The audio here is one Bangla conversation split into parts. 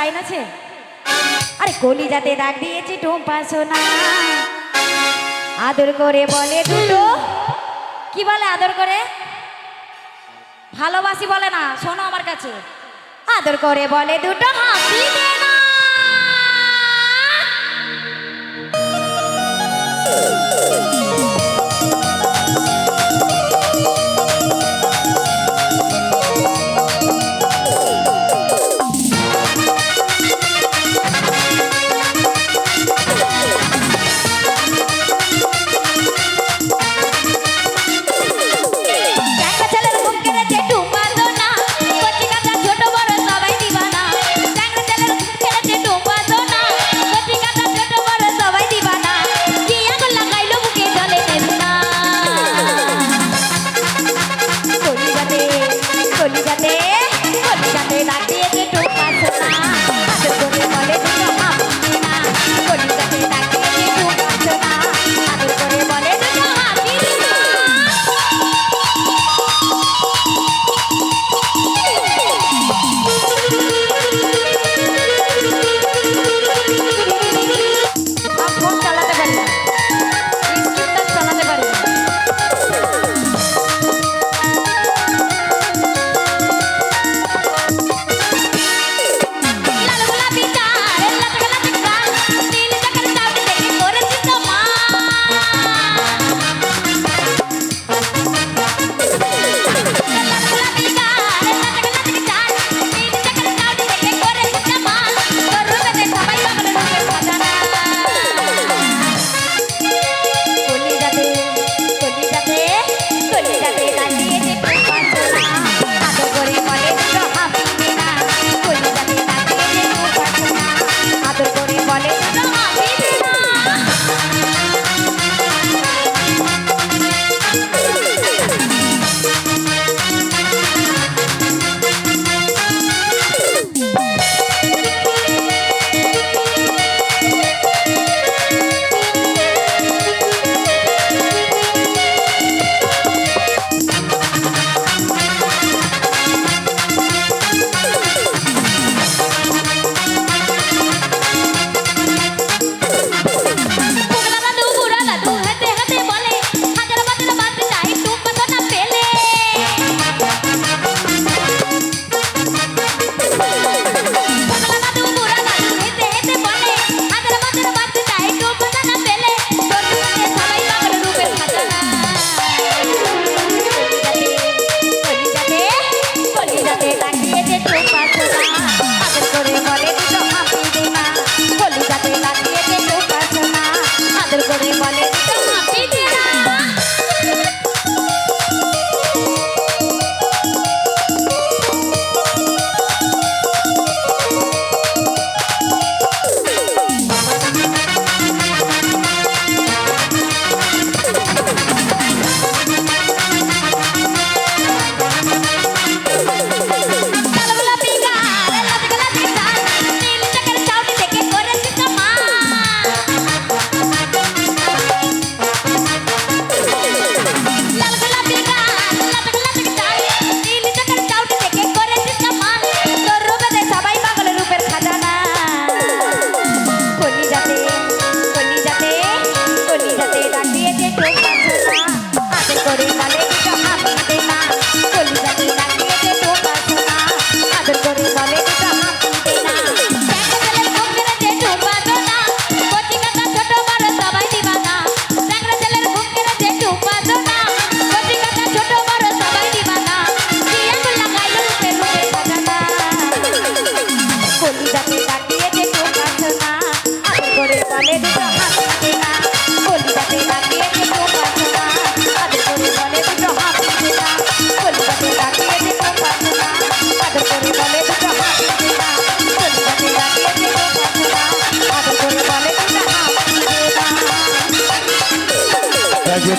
লাইন আছে। আরে কলিজাতে দাগ দিয়েছি টুম্পা সোনা, আদর করে বলে দুটো, কি বলে আদর করে? ভালোবাসি বলে না, শোনো আমার কাছে। আদর করে বলে দুটো হাসি দে না।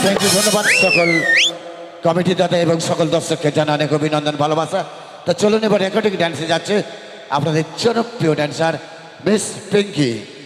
থ্যাংক ইউ, ধন্যবাদ সকল কমিটি দাদা এবং সকল দর্শককে জানা অনেক অভিনন্দন, ভালোবাসা। তো চলুন এবার রেকর্ডিং ড্যান্সে যাচ্ছে আপনাদের জনপ্রিয় ড্যান্সার মিস পিঙ্কি।